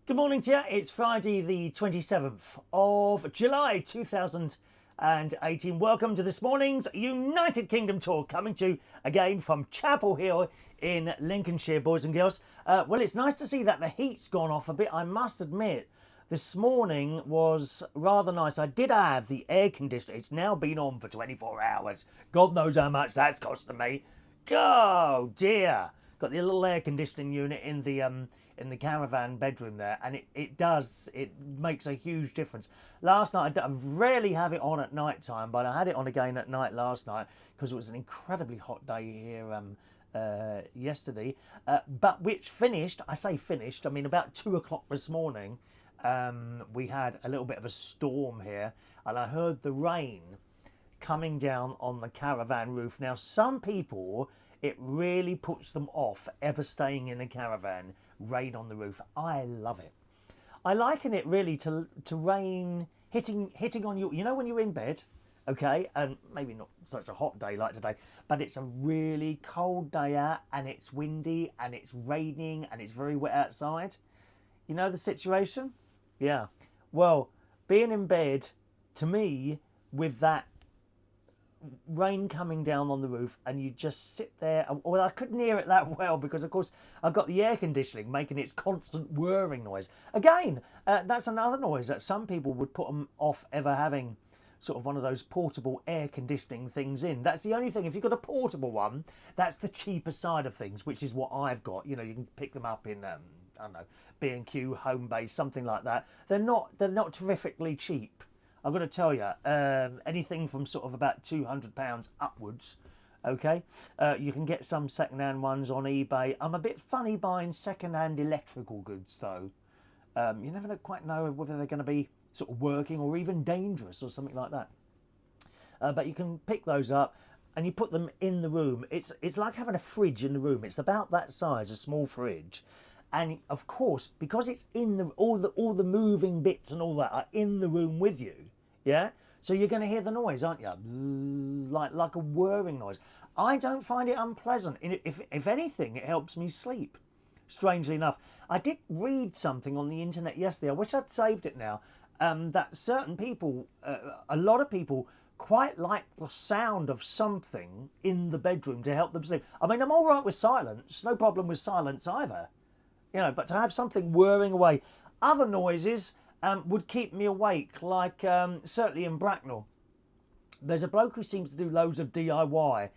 Good morning to you. It's Friday the 27th of July 2018. Welcome to this morning's United Kingdom tour, coming to you again from Chapel Hill in Lincolnshire, boys and girls. Well, it's nice to see that the heat's gone off a bit. I must admit, this morning was rather nice. I did have the air conditioner. It's now been on for 24 hours. God knows how much that's costing me. Oh dear. Got the little air conditioning unit in the caravan bedroom there, and it makes a huge difference. Last night, I rarely have it on at night time, but I had it on again at night last night because it was an incredibly hot day here yesterday. But which finished, I say finished, I mean about 2 o'clock this morning. We had a little bit of a storm here, and I heard the rain coming down on the caravan roof. Now, some people, it really puts them off ever staying in a caravan, rain on the roof. I love it. I liken it really to rain hitting on you. You know when you're in bed, okay, and maybe not such a hot day like today, but it's a really cold day out, and it's windy, and it's raining, and it's very wet outside. You know the situation? Yeah. Well, being in bed, to me, with that rain coming down on the roof, and you just sit there. Well, I couldn't hear it that well because, of course, I've got the air conditioning making its constant whirring noise. Again, that's another noise that some people would put them off ever having sort of one of those portable air conditioning things in. That's the only thing. If you've got a portable one, that's the cheaper side of things, which is what I've got. You know, you can pick them up in I don't know, B&Q, Homebase, something like that. They're not terrifically cheap. I've got to tell you, anything from sort of about £200 upwards, okay? You can get some second-hand ones on eBay. I'm a bit funny buying second-hand electrical goods, though. You never quite know whether they're going to be sort of working or even dangerous or something like that. But you can pick those up and you put them in the room. It's like having a fridge in the room. It's about that size, a small fridge. And of course, because it's in the all the moving bits and all that are in the room with you, yeah. So you're going to hear the noise, aren't you? Like a whirring noise. I don't find it unpleasant. If anything, it helps me sleep. Strangely enough, I did read something on the internet yesterday. I wish I'd saved it now. That certain people, a lot of people, quite like the sound of something in the bedroom to help them sleep. I mean, I'm all right with silence. No problem with silence either. You know, but to have something whirring away, other noises would keep me awake, like certainly in Bracknell. There's a bloke who seems to do loads of DIY,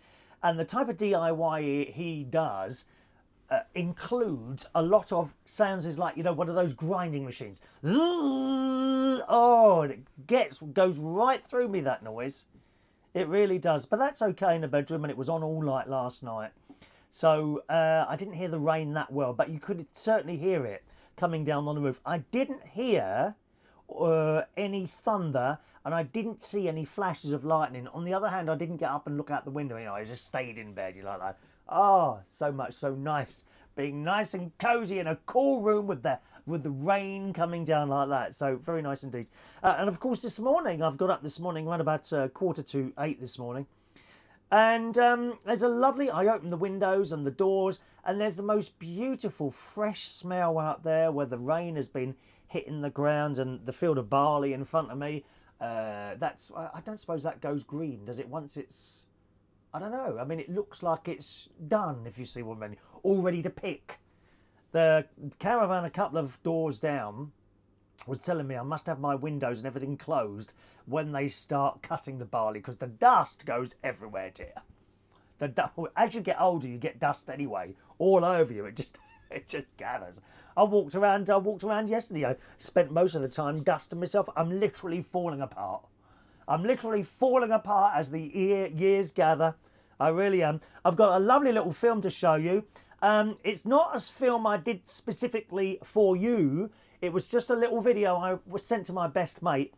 and the type of DIY he does includes a lot of sounds is like, you know, one of those grinding machines. Oh, it goes right through me, that noise. It really does. But that's okay in the bedroom, and it was on all night last night. So I didn't hear the rain that well, but you could certainly hear it coming down on the roof. I didn't hear any thunder, and I didn't see any flashes of lightning. On the other hand, I didn't get up and look out the window. You know, I just stayed in bed. You like that? Oh, so nice, being nice and cosy in a cool room with the rain coming down like that. So very nice indeed. And of course, this morning I've got up this morning around about 7:45 this morning. And there's a lovely, I opened the windows and the doors, and there's the most beautiful fresh smell out there where the rain has been hitting the ground, and the field of barley in front of me. I don't suppose that goes green, does it, once it's, I don't know. I mean, it looks like it's done, if you see what I mean, all ready to pick. The caravan a couple of doors down was telling me I must have my windows and everything closed when they start cutting the barley, because the dust goes everywhere, dear. As you get older, you get dust anyway, all over you. It just gathers. I walked around yesterday. I spent most of the time dusting myself. I'm literally falling apart. I'm literally falling apart as the years gather. I really am. I've got a lovely little film to show you. It's not a film I did specifically for you. It was just a little video I was sent to my best mate,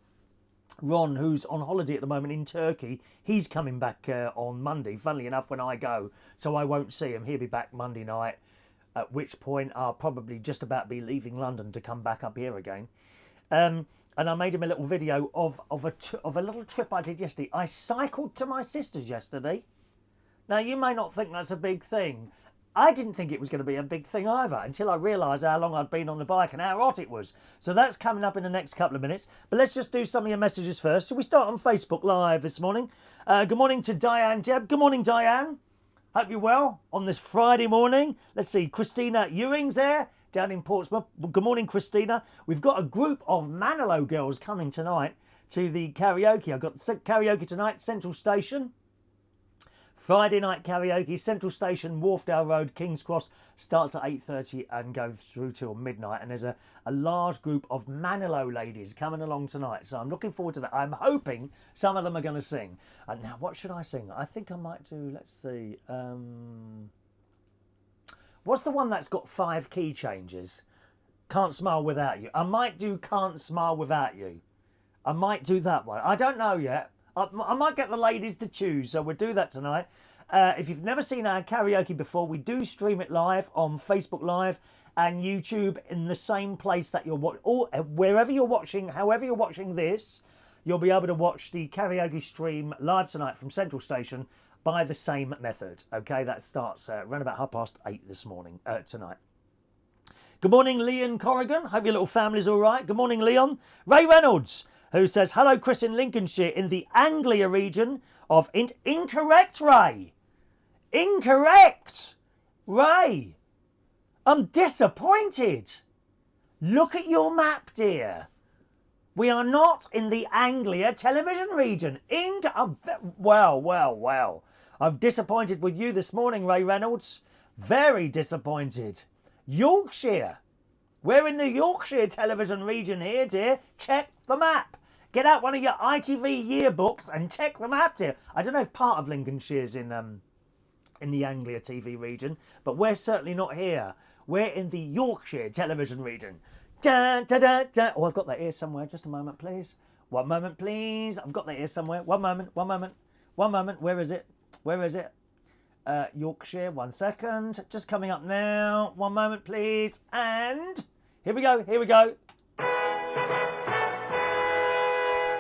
Ron, who's on holiday at the moment in Turkey. He's coming back on Monday, funnily enough, when I go. So I won't see him. He'll be back Monday night, at which point I'll probably just about be leaving London to come back up here again. And I made him a little video of a little trip I did yesterday. I cycled to my sister's yesterday. Now, you may not think that's a big thing. I didn't think it was going to be a big thing either until I realised how long I'd been on the bike and how hot it was. So that's coming up in the next couple of minutes. But let's just do some of your messages first. So we start on Facebook Live this morning. Good morning to Diane Jeb. Good morning, Diane. Hope you're well on this Friday morning. Let's see, Christina Ewing's there down in Portsmouth. Good morning, Christina. We've got a group of Manilow girls coming tonight to the karaoke. I've got karaoke tonight, Central Station. Friday night karaoke, Central Station, Wharfdale Road, King's Cross, starts at 8:30 and goes through till midnight. And there's a large group of Manilow ladies coming along tonight. So I'm looking forward to that. I'm hoping some of them are going to sing. And now, what should I sing? I think I might do, let's see. What's the one that's got 5 key changes? Can't Smile Without You. I might do Can't Smile Without You. I might do that one. I don't know yet. I might get the ladies to choose, so we'll do that tonight. If you've never seen our karaoke before, we do stream it live on Facebook Live and YouTube in the same place that you're watching, or wherever you're watching, however you're watching this, you'll be able to watch the karaoke stream live tonight from Central Station by the same method. Okay, that starts around about 8:30 this morning, tonight. Good morning, Leon Corrigan. Hope your little family's all right. Good morning, Leon. Ray Reynolds, who says, hello, Chris in Lincolnshire, in the Anglia region of... Incorrect, Ray. Incorrect. Ray, I'm disappointed. Look at your map, dear. We are not in the Anglia television region. Well. I'm disappointed with you this morning, Ray Reynolds. Very disappointed. Yorkshire. We're in the Yorkshire television region here, dear. Check the map. Get out one of your ITV yearbooks and check the map, dear. I don't know if part of Lincolnshire's in the Anglia TV region, but we're certainly not here. We're in the Yorkshire television region. Dun, dun, dun, dun. Oh, I've got that here somewhere. Just a moment, please. One moment, please. I've got that here somewhere. One moment. Where is it? Yorkshire. 1 second. Just coming up now. One moment, please. And here we go.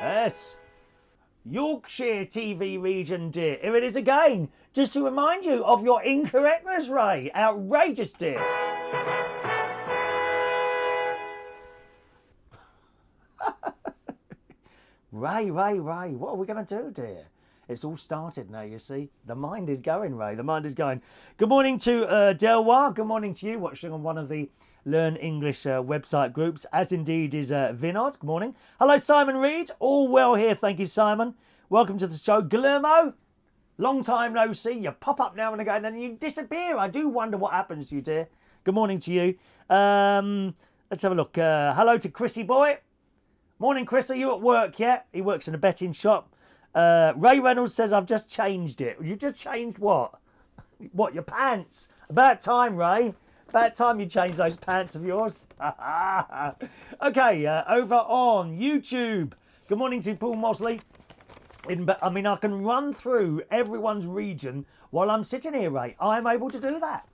Yes. Yorkshire TV region, dear. Here it is again. Just to remind you of your incorrectness, Ray. Outrageous, dear. Ray. What are we going to do, dear? It's all started now, you see. The mind is going, Ray. The mind is going. Good morning to Delwar. Good morning to you, watching on one of the Learn English website groups, as indeed is Vinod. Good morning. Hello, Simon Reed. All well here, thank you, Simon. Welcome to the show. Guillermo, long time no see. You pop up now and again and you disappear. I do wonder what happens to you, dear. Good morning to you. Let's have a look. Hello to Chrissy Boy. Morning, Chris. Are you at work yet? He works in a betting shop. Ray Reynolds says, I've just changed it. You just changed what? What, your pants? About time, Ray. About time you changed those pants of yours. Okay, over on YouTube. Good morning to Paul Mosley. I mean, I can run through everyone's region while I'm sitting here, Ray. I'm able to do that.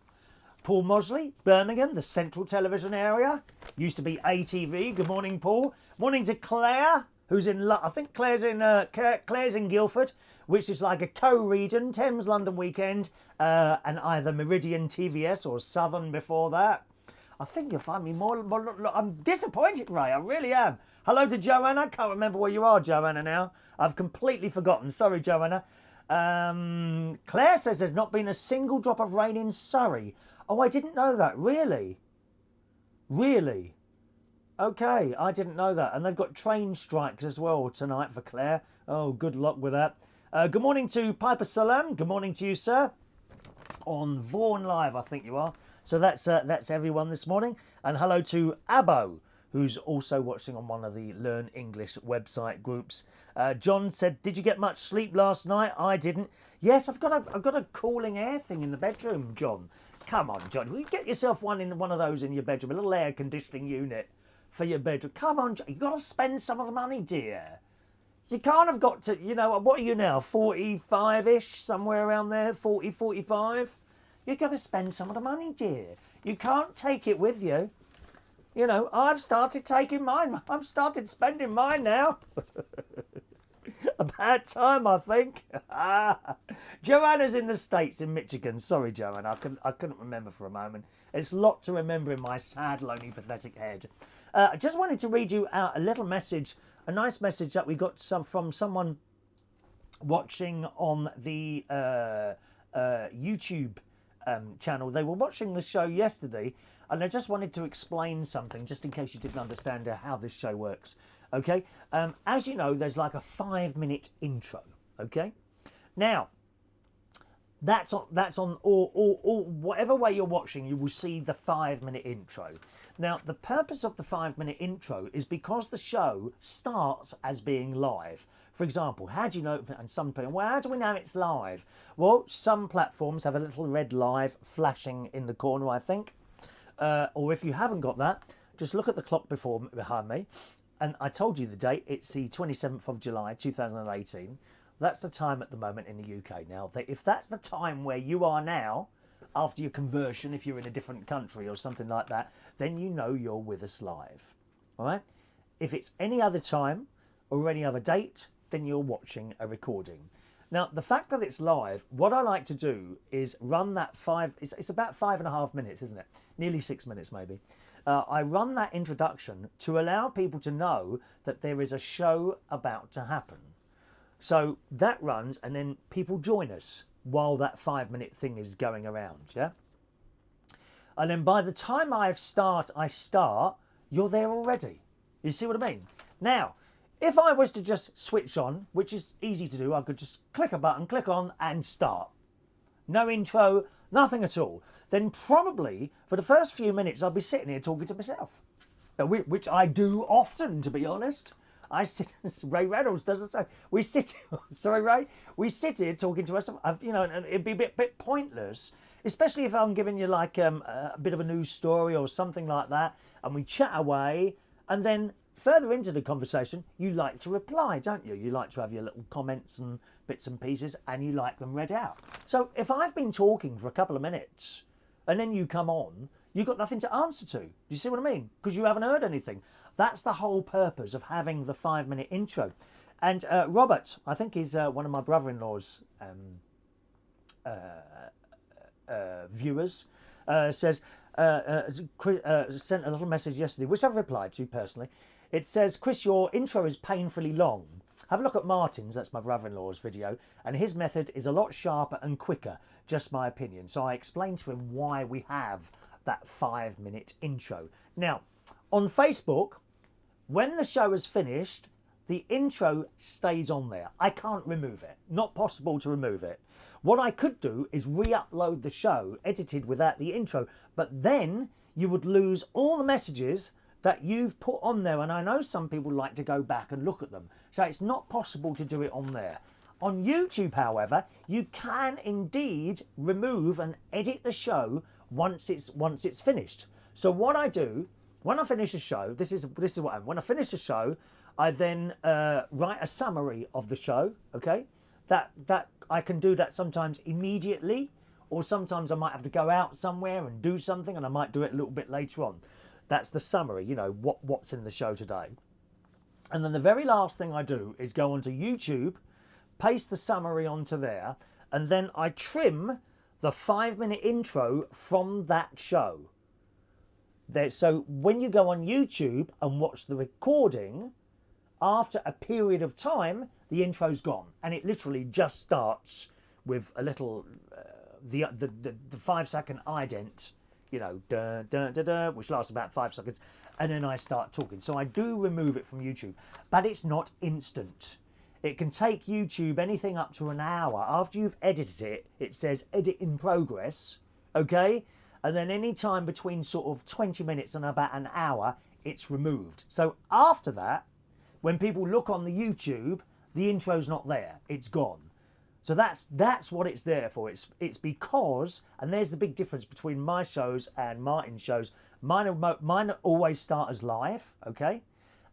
Paul Mosley, Birmingham, the Central Television area. Used to be ATV. Good morning, Paul. Morning to Claire, who's in... I think Claire's in Guildford, which is like a co-region, Thames London Weekend, and either Meridian TVS or Southern before that. I think you'll find me more... I'm disappointed, Ray. I really am. Hello to Joanna. Can't remember where you are, Joanna, now. I've completely forgotten. Sorry, Joanna. Claire says there's not been a single drop of rain in Surrey. Oh, I didn't know that. Really? Really? Okay, I didn't know that. And they've got train strikes as well tonight for Claire. Oh, good luck with that. Good morning to Piper Salam. Good morning to you, sir. On Vaughan Live, I think you are. So that's everyone this morning. And hello to Abo, who's also watching on one of the Learn English website groups. John said, did you get much sleep last night? I didn't. Yes, I've got a cooling air thing in the bedroom, John. Come on, John. Will you get yourself one of those in your bedroom, a little air conditioning unit for your bedroom? Come on, John. You've got to spend some of the money, dear. You can't have got to, what are you now, 45-ish, somewhere around there, 40, 45? You've got to spend some of the money, dear. You can't take it with you. I've started taking mine. I've started spending mine now. About time, I think. Joanna's in the States, in Michigan. Sorry, Joanna, I couldn't remember for a moment. It's a lot to remember in my sad, lonely, pathetic head. I just wanted to read you out a little message, a nice message that we got from someone watching on the YouTube channel. They were watching the show yesterday, and I just wanted to explain something, just in case you didn't understand how this show works. Okay, as you know, there's like a 5-minute intro. Okay, now that's on or whatever way you're watching, you will see the 5-minute intro. Now, the purpose of the 5-minute intro is because the show starts as being live. For example, how do you know? And some people, well, how do we know it's live? Well, some platforms have a little red live flashing in the corner, I think. Or if you haven't got that, just look at the clock behind me. And I told you the date. It's the 27th of July, 2018. That's the time at the moment in the UK. Now, if that's the time where you are now, after your conversion, if you're in a different country or something like that, then you know you're with us live. All right? If it's any other time or any other date, then you're watching a recording. Now, the fact that it's live, what I like to do is run that it's about 5.5 minutes, isn't it? Nearly 6 minutes, maybe. I run that introduction to allow people to know that there is a show about to happen. So that runs, and then people join us while that 5-minute thing is going around, yeah? And then by the time I start, you're there already. You see what I mean? Now, if I was to just switch on, which is easy to do, I could just click a button, click on, and start. No intro, nothing at all. Then probably, for the first few minutes, I'll be sitting here talking to myself. Which I do often, to be honest. I sit, Ray Reynolds does the same. We sit, sorry Ray, we sit here talking to ourselves, you know, and it'd be a bit pointless, especially if I'm giving you like a bit of a news story or something like that, and we chat away, and then further into the conversation, you like to reply, don't you? You like to have your little comments and bits and pieces, and you like them read out. So if I've been talking for a couple of minutes, and then you come on, you've got nothing to answer to. Do you see what I mean? Because you haven't heard anything. That's the whole purpose of having the 5-minute intro. And Robert, I think he's one of my brother-in-law's viewers, says, sent a little message yesterday, which I've replied to personally. It says, Chris, your intro is painfully long. Have a look at Martin's, that's my brother-in-law's video, and his method is a lot sharper and quicker, just my opinion. So I explained to him why we have that 5-minute intro. Now, on Facebook, when the show is finished, the intro stays on there. I can't remove it. Not possible to remove it. What I could do is re-upload the show, edited without the intro, but then you would lose all the messages that you've put on there, and I know some people like to go back and look at them. So it's not possible to do it on there. On YouTube, however, you can indeed remove and edit the show once it's finished. So what I do, when I finish a show, this is what I do. When I finish a show, I then write a summary of the show, okay? That I can do that sometimes immediately, or sometimes I might have to go out somewhere and do something, and I might do it a little bit later on. That's the summary, you know, what's in the show today. And then the very last thing I do is go onto YouTube, paste the summary onto there, and then I trim the 5-minute intro from that show. So when you go on YouTube and watch the recording, after a period of time, the intro's gone, and it literally just starts with a little the 5-second ident, you know, dun, dun, dun, dun, which lasts about 5 seconds, and then I start talking. So I do remove it from YouTube, but it's not instant. It can take YouTube anything up to an hour. After you've edited it, it says edit in progress, okay? And then any time between sort of 20 minutes and about an hour, it's removed. So after that, when people look on the YouTube, the intro's not there, it's gone. So that's what it's there for. It's because, and there's the big difference between my shows and Martin's shows. Mine always start as live, okay?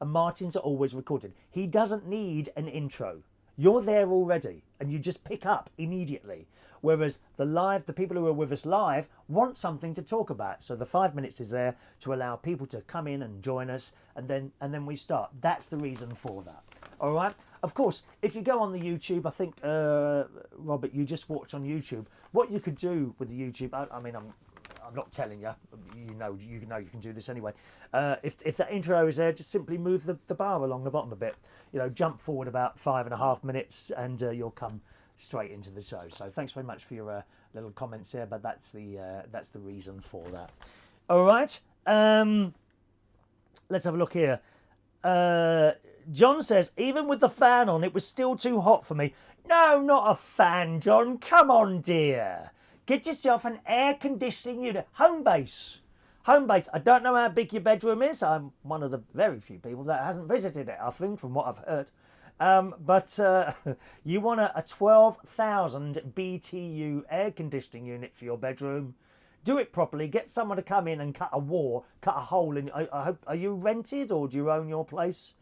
And Martin's are always recorded. He doesn't need an intro. You're there already, and you just pick up immediately. Whereas the people who are with us live want something to talk about. So the 5 minutes is there to allow people to come in and join us, and then we start. That's the reason for that. All right. Of course, if you go on the YouTube, I think Robert, you just watch on YouTube. What you could do with the YouTube, I mean, I'm not telling you. You know you can do this anyway. If that intro is there, just simply move the bar along the bottom a bit. You know, jump forward about 5.5 minutes, and you'll come straight into the show. So thanks very much for your little comments there. But that's the reason for that. All right. Let's have a look here. John says, even with the fan on, it was still too hot for me. No, not a fan, John. Come on, dear. Get yourself an air conditioning unit. Home base. Home base. I don't know how big your bedroom is. I'm one of the very few people that hasn't visited it, I think, from what I've heard. But you want a 12,000 BTU air conditioning unit for your bedroom. Do it properly. Get someone to come in and cut a hole in. I hope. Are you rented or do you own your place?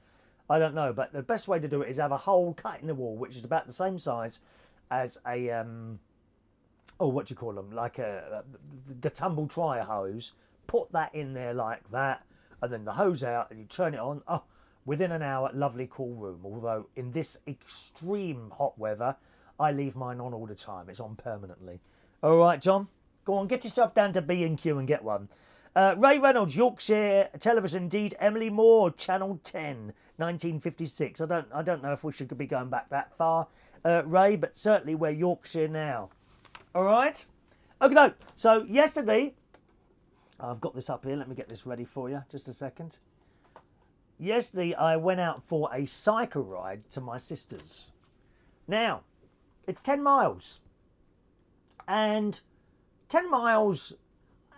I don't know, but the best way to do it is have a hole cut in the wall, which is about the same size as a what do you call them? Like the tumble dryer hose. Put that in there like that, and then the hose out, and you turn it on. Oh, within an hour, lovely cool room. Although in this extreme hot weather, I leave mine on all the time. It's on permanently. All right, John. Go on, get yourself down to B&Q and get one. Ray Reynolds, Yorkshire Television, indeed. Emily Moore, Channel 10, 1956. I don't know if we should be going back that far, Ray, but certainly we're Yorkshire now. All right? Okay, no. So yesterday, I've got this up here. Let me get this ready for you. Just a second. Yesterday, I went out for a cycle ride to my sister's. Now, it's 10 miles. And 10 miles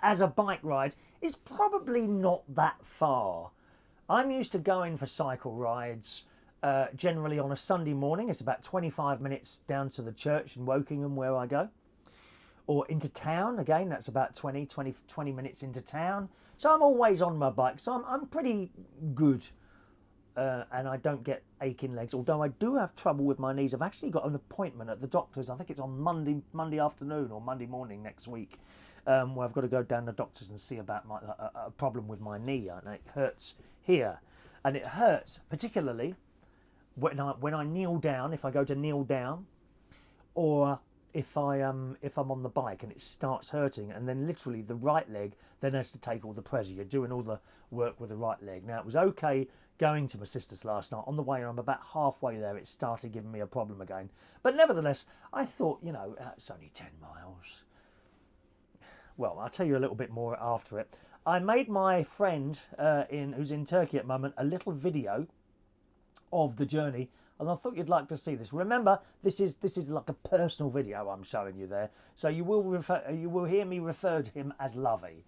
as a bike ride is probably not that far. I'm used to going for cycle rides generally on a Sunday morning. It's about 25 minutes down to the church in Wokingham where I go. Or into town, again, that's about 20 minutes into town. So I'm always on my bike, so I'm pretty good. And I don't get aching legs, although I do have trouble with my knees. I've actually got an appointment at the doctor's. I think it's on Monday afternoon or Monday morning next week, where I've got to go down to the doctor's and see about a problem with my knee, and it hurts here, and it hurts particularly when I kneel down. If I go to kneel down, or if I'm on the bike and it starts hurting, and then literally the right leg then has to take all the pressure. You're doing all the work with the right leg. Now, it was okay going to my sister's last night. On the way, I'm about halfway there, it started giving me a problem again. But nevertheless, I thought, you know, it's only 10 miles. Well, I'll tell you a little bit more after it. I made my friend who's in Turkey at the moment a little video of the journey, and I thought you'd like to see this. Remember, this is like a personal video I'm showing you there, so you will hear me refer to him as Lovey.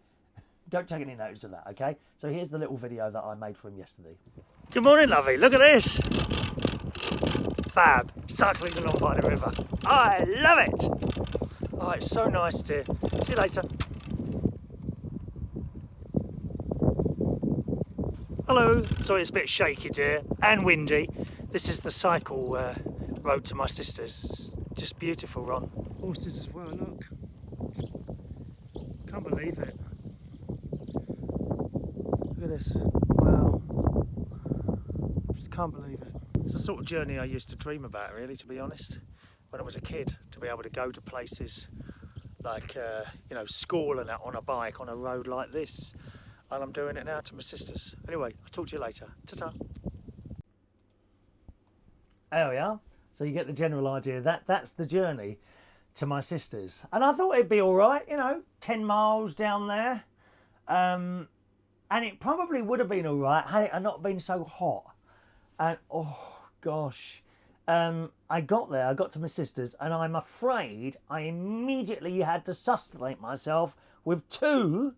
Don't take any notice of that, okay? So here's the little video that I made for him yesterday. Good morning, Lovey. Look at this. Fab. Cycling along by the river. I love it. Oh, it's so nice to see you later. Hello. Sorry, it's a bit shaky, dear, and windy. This is the cycle road to my sister's. Just beautiful, Ron. Horses as well, look. Can't believe it. Look at this. Wow. Just can't believe it. It's the sort of journey I used to dream about, really, to be honest, when I was a kid, to be able to go to places like, you know, school and that on a bike on a road like this. And I'm doing it now to my sister's. Anyway, I'll talk to you later. Ta-ta. There we are. So you get the general idea. That's the journey to my sister's. And I thought it'd be all right, you know, 10 miles down there. And it probably would have been all right had it not been so hot. And, oh, gosh. I got there, I got to my sister's, and I'm afraid I immediately had to sustenance myself with two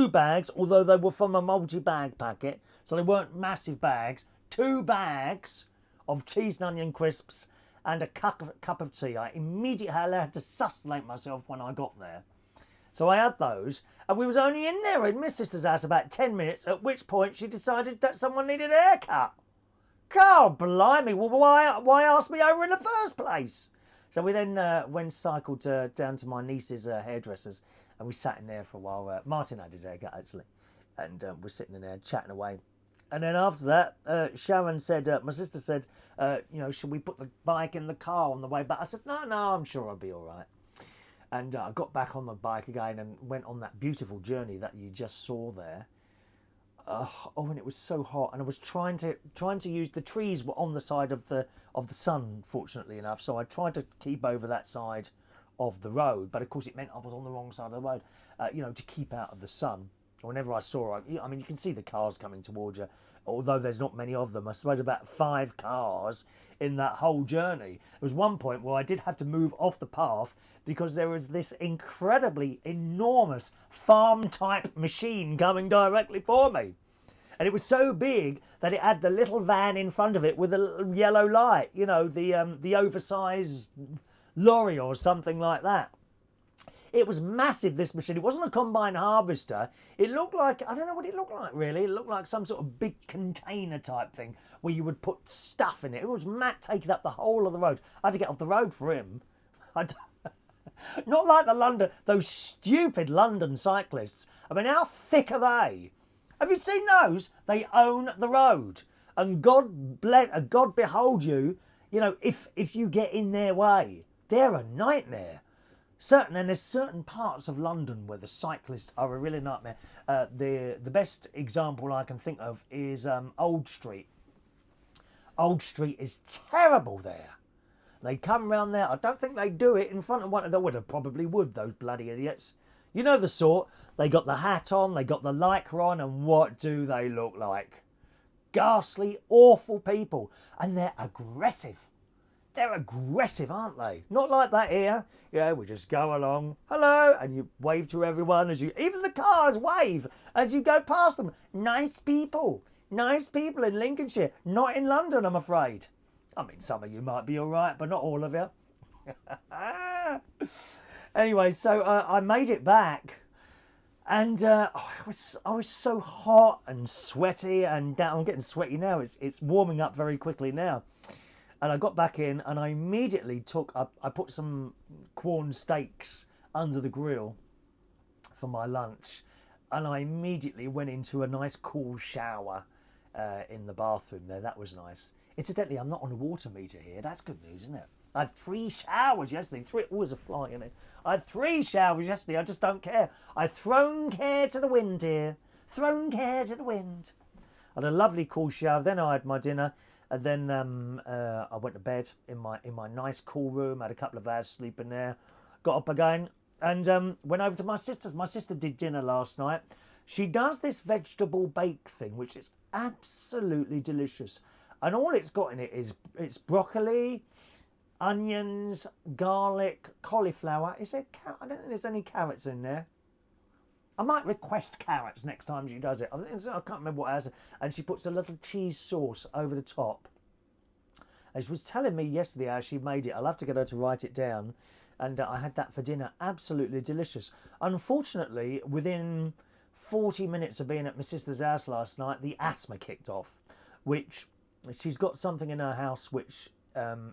bags, although they were from a multi-bag packet, so they weren't massive bags, 2 bags of cheese and onion crisps and a cup of tea. I immediately had to sustenance myself when I got there. So I had those, and we was only in there in my sister's house about 10 minutes, at which point she decided that someone needed a haircut. God blimey, well, why ask me over in the first place? So we then cycled down to my niece's hairdressers, and we sat in there for a while. Martin had his haircut, actually, and we're sitting in there chatting away. And then after that, Sharon said, my sister said, should we put the bike in the car on the way back? I said, no, I'm sure I'll be all right. And I got back on the bike again and went on that beautiful journey that you just saw there. And it was so hot, and I was trying to use, the trees were on the side of the sun, fortunately enough, so I tried to keep over that side of the road, but of course it meant I was on the wrong side of the road, to keep out of the sun. Whenever I saw it, I mean, you can see the cars coming towards you, although there's not many of them. I suppose about 5 cars in that whole journey. There was one point where I did have to move off the path because there was this incredibly enormous farm-type machine coming directly for me. And it was so big that it had the little van in front of it with a yellow light, the oversized lorry or something like that. It was massive, this machine. It wasn't a combine harvester. It looked like, I don't know what it looked like really. It looked like some sort of big container type thing where you would put stuff in it. It was Matt taking up the whole of the road. I had to get off the road for him. Not like those stupid London cyclists. I mean, how thick are they? Have you seen those? They own the road. And God behold you, if you get in their way. They're a nightmare. And there's certain parts of London where the cyclists are a really nightmare. The best example I can think of is Old Street. Old Street is terrible there. They come round there. I don't think they do it in front of one of them. Well, they probably would, those bloody idiots. You know the sort. They got the hat on, they got the lycra on, and what do they look like? Ghastly, awful people. And they're aggressive. They're aggressive, aren't they? Not like that here. Yeah, we just go along. Hello. And you wave to everyone even the cars wave as you go past them. Nice people. Nice people in Lincolnshire. Not in London, I'm afraid. I mean, some of you might be all right, but not all of you. Anyway, so I made it back. And I was so hot and sweaty, and I'm getting sweaty now. It's warming up very quickly now. And I got back in, and I immediately I put some corn steaks under the grill for my lunch, and I immediately went into a nice cool shower in the bathroom there. That was nice. Incidentally, I'm not on a water meter here. That's good news, isn't it? I had 3 showers yesterday. Always a fly in it. I had 3 showers yesterday. I just don't care. I've thrown care to the wind here. Thrown care to the wind. I had a lovely cool shower. Then I had my dinner. And then I went to bed in my nice cool room. Had a couple of hours sleep in there. Got up again and went over to my sister's. My sister did dinner last night. She does this vegetable bake thing, which is absolutely delicious. And all it's got in it is it's broccoli, onions, garlic, cauliflower. Is there? I don't think there's any carrots in there. I might request carrots next time she does it. I can't remember what it has. And she puts a little cheese sauce over the top. And she was telling me yesterday how she made it. I'll have to get her to write it down. And I had that for dinner. Absolutely delicious. Unfortunately, within 40 minutes of being at my sister's house last night, the asthma kicked off. Which she's got something in her house which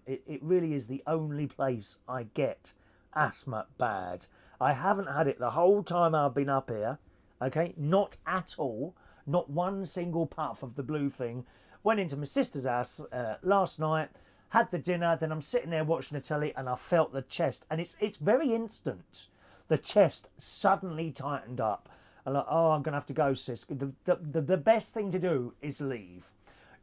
it really is the only place I get asthma bad. I haven't had it the whole time I've been up here, okay? Not at all. Not one single puff of the blue thing. Went into my sister's house last night, had the dinner, then I'm sitting there watching the telly and I felt the chest. And it's very instant. The chest suddenly tightened up. I'm like, oh, I'm going to have to go, sis. The best thing to do is leave.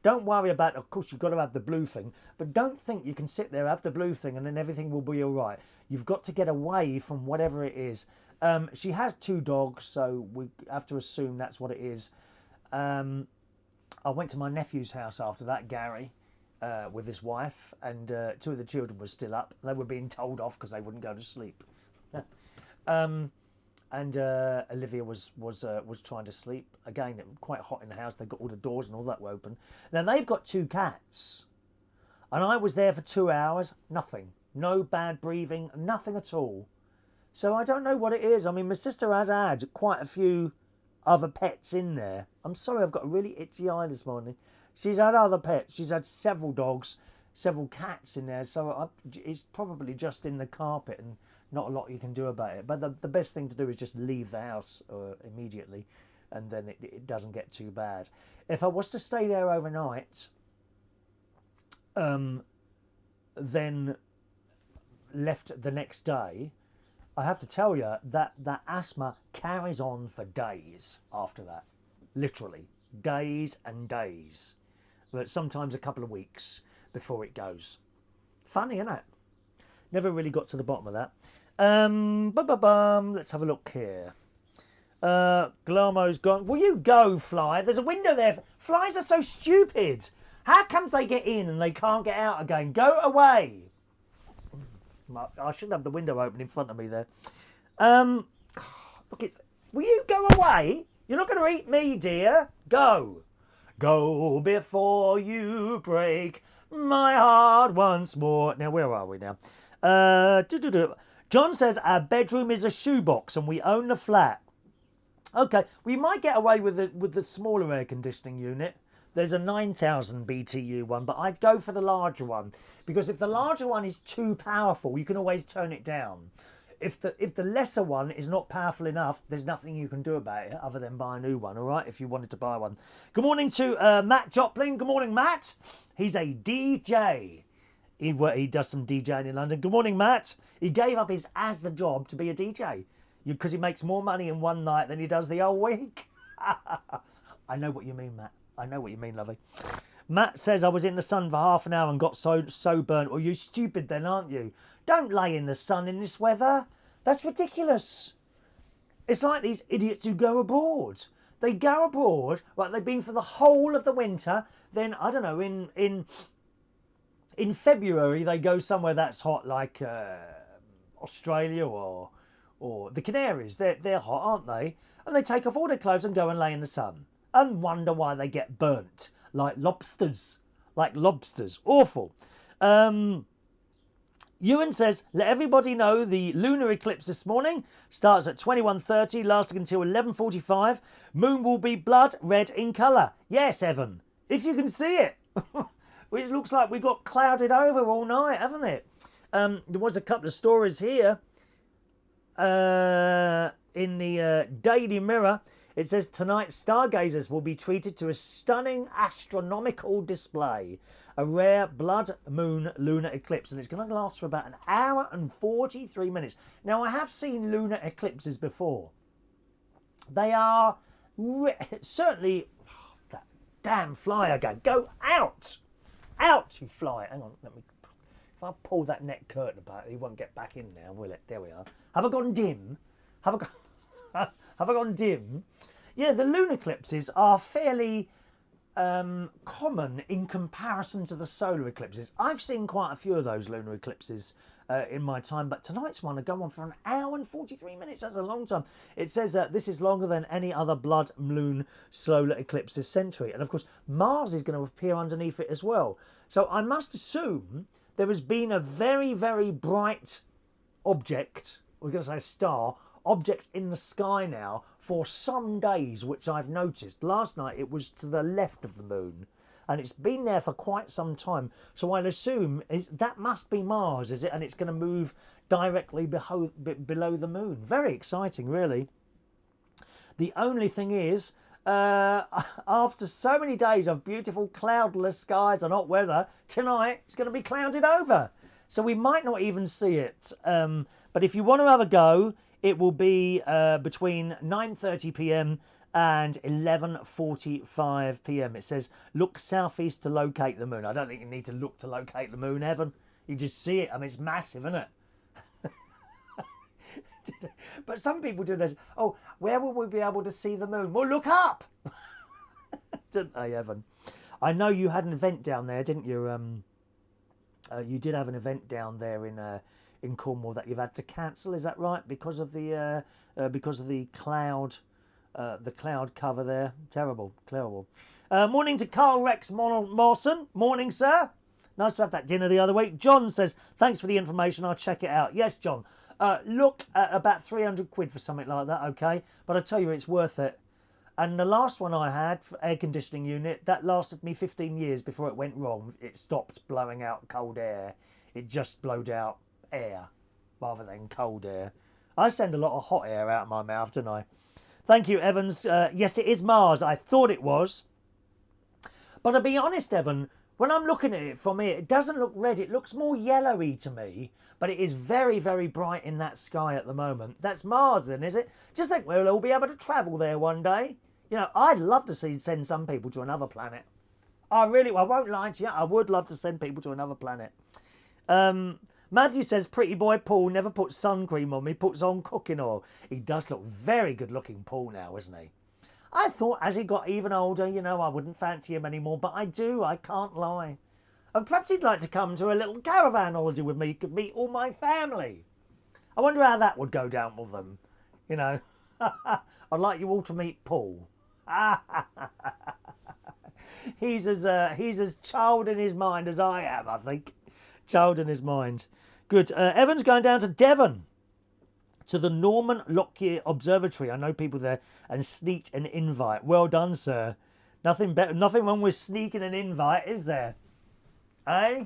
Don't worry about, of course, you've got to have the blue thing, but don't think you can sit there, have the blue thing, and then everything will be all right. You've got to get away from whatever it is. She has 2 dogs, so we have to assume that's what it is. I went to my nephew's house after that, Gary, with his wife, and 2 of the children were still up. They were being told off because they wouldn't go to sleep. And Olivia was trying to sleep. Again, it was quite hot in the house. They've got all the doors and all that were open. Now, they've got 2 cats. And I was there for 2 hours. Nothing. No bad breathing. Nothing at all. So I don't know what it is. I mean, my sister has had quite a few other pets in there. I'm sorry, I've got a really itchy eye this morning. She's had other pets. She's had several dogs, several cats in there. So it's probably just in the carpet and not a lot you can do about it. But the best thing to do is just leave the house immediately. and then it doesn't get too bad. If I was to stay there overnight, then left the next day, I have to tell you that asthma carries on for days after that. Literally, days and days. But sometimes a couple of weeks before it goes. Funny, isn't it? Never really got to the bottom of that. Let's have a look here. Glamo's gone. Will you go, Fly? There's a window there. Flies are so stupid. How comes they get in and they can't get out again? Go away. I should have the window open in front of me there. Look, will you go away? You're not going to eat me, dear. Go. Go before you break my heart once more. Now, where are we now? John says our bedroom is a shoebox and we own the flat. Okay, we might get away with the smaller air conditioning unit. There's a 9,000 BTU one, but I'd go for the larger one, because if the larger one is too powerful, you can always turn it down. If the lesser one is not powerful enough, there's nothing you can do about it other than buy a new one, all right, if you wanted to buy one. Good morning to Matt Joplin. Good morning, Matt. He's a DJ. He does some DJing in London. Good morning, Matt. He gave up his ASDA job to be a DJ because he makes more money in one night than he does the whole week. I know what you mean, Matt. I know what you mean, lovely. Matt says, I was in the sun for half an hour and got so burnt. Well, you're stupid then, aren't you? Don't lay in the sun in this weather. That's ridiculous. It's like these idiots who go abroad. They go abroad, like they've been for the whole of the winter. Then, I don't know, in February, they go somewhere that's hot, like Australia or the Canaries. They're hot, aren't they? And they take off all their clothes and go and lay in the sun and wonder why they get burnt like lobsters. Awful. Ewan says, let everybody know the lunar eclipse this morning starts at 21:30, lasting until 11:45. Moon will be blood red in colour. Yes, Evan, if you can see it. Which looks like we got clouded over all night, haven't it? There was a couple of stories here in the Daily Mirror. It says tonight stargazers will be treated to a stunning astronomical display, a rare blood moon lunar eclipse, and it's going to last for about 1 hour and 43 minutes. Now, I have seen lunar eclipses before. They are certainly... Oh, that damn fly again. Go out! Out, you fly. Hang on, let me... If I pull that net curtain about it, he won't get back in now, will it? There we are. Have I gone dim? Have I gone dim? Yeah, the lunar eclipses are fairly common in comparison to the solar eclipses. I've seen quite a few of those lunar eclipses in my time, but tonight's one will go on for 1 hour and 43 minutes. That's a long time. It says this is longer than any other blood moon solar eclipse this century. And of course, Mars is going to appear underneath it as well. So I must assume there has been a very, very bright object, we're going to say star, object in the sky now for some days, which I've noticed. Last night it was to the left of the moon, and it's been there for quite some time. So I'll assume that must be Mars, is it? And it's going to move directly below the moon. Very exciting, really. The only thing is, after so many days of beautiful cloudless skies and hot weather, tonight it's going to be clouded over. So we might not even see it. But if you want to have a go, it will be between 9:30 p.m. and 11:45 p.m. It says, look southeast to locate the moon. I don't think you need to look to locate the moon, Evan. You just see it. I mean, it's massive, isn't it? But some people do this. Oh, where will we be able to see the moon? Well, look up! Didn't they, Evan? I know you had an event down there, didn't you? You did have an event down there in Cornwall that you've had to cancel. Is that right? Because of the cloud cover there. Terrible. Morning to Carl Rex Mawson. Morning, sir. Nice to have that dinner the other week. John says, thanks for the information. I'll check it out. Yes, John. Look at about 300 quid for something like that, okay? But I tell you, it's worth it. And the last one I had, for air conditioning unit, that lasted me 15 years before it went wrong. It stopped blowing out cold air. It just blowed out air rather than cold air. I send a lot of hot air out of my mouth, don't I? Thank you, Evans. Yes, it is Mars. I thought it was. But to be honest, Evan, when I'm looking at it from here, it doesn't look red. It looks more yellowy to me. But it is very, very bright in that sky at the moment. That's Mars then, is it? Just think we'll all be able to travel there one day. You know, I'd love to send some people to another planet. I won't lie to you. I would love to send people to another planet. Matthew says, pretty boy Paul never puts sun cream on. He puts on cooking oil. He does look very good looking, Paul, now, isn't he? I thought as he got even older, you know, I wouldn't fancy him anymore. But I do. I can't lie. And perhaps he'd like to come to a little caravan holiday with me. He could meet all my family. I wonder how that would go down with them. You know, I'd like you all to meet Paul. He's as child in his mind as I am, I think. Child in his mind. Good. Evan's going down to Devon, to the Norman Lockyer Observatory. I know people there, and sneaked an invite. Well done, sir. Nothing better. Nothing wrong with sneaking an invite, is there? Eh?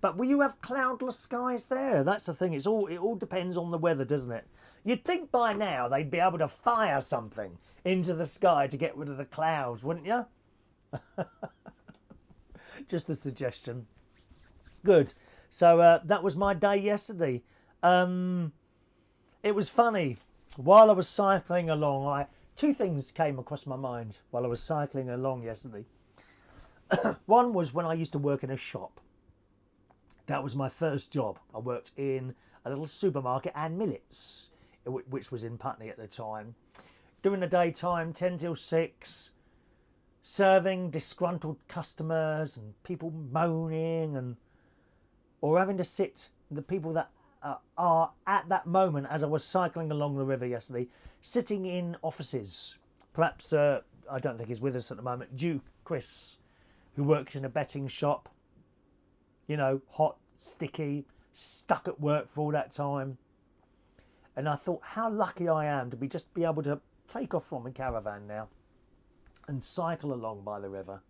But will you have cloudless skies there? That's the thing. It all depends on the weather, doesn't it? You'd think by now they'd be able to fire something into the sky to get rid of the clouds, wouldn't you? Just a suggestion. Good. So that was my day yesterday. It was funny. While I was cycling along, two things came across my mind while I was cycling along yesterday. One was when I used to work in a shop. That was my first job. I worked in a little supermarket and Millets, which was in Putney at the time. During the daytime, 10 till 6, serving disgruntled customers and people moaning, or having to sit, the people that are at that moment, as I was cycling along the river yesterday, sitting in offices. Perhaps, I don't think he's with us at the moment, Duke Chris, who works in a betting shop. You know, hot, sticky, stuck at work for all that time. And I thought, how lucky I am to be able to take off from a caravan now and cycle along by the river.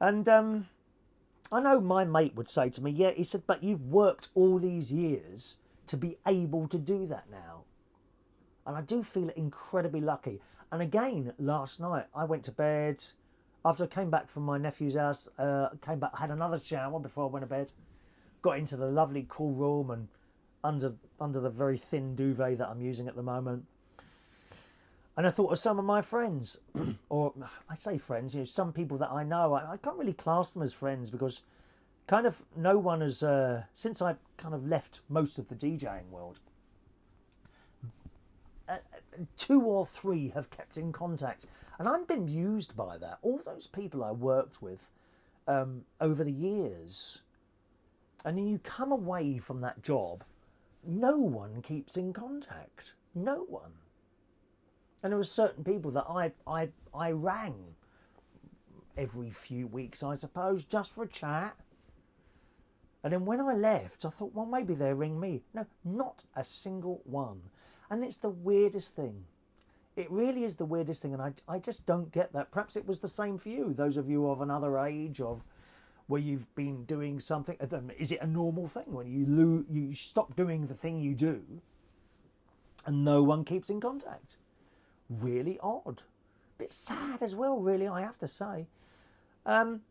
And I know my mate would say to me, yeah, he said, but you've worked all these years to be able to do that now. And I do feel incredibly lucky. And again, last night, I went to bed. After I came back from my nephew's house, came back, had another shower before I went to bed, got into the lovely cool room and under the very thin duvet that I'm using at the moment. And I thought of some of my friends, or I say friends, you know, some people that I know. I can't really class them as friends because kind of no one has, since I kind of left most of the DJing world, 2 or 3 have kept in contact. And I'm bemused by that. All those people I worked with over the years. And then you come away from that job, no one keeps in contact. No one. And there were certain people that I rang every few weeks, I suppose, just for a chat. And then when I left, I thought, well, maybe they'll ring me. No, not a single one. And it's the weirdest thing. It really is the weirdest thing, and I just don't get that. Perhaps it was the same for you, those of you of another age, of where you've been doing something. Is it a normal thing when you stop doing the thing you do and no one keeps in contact? Really odd. Bit sad as well, really, I have to say. And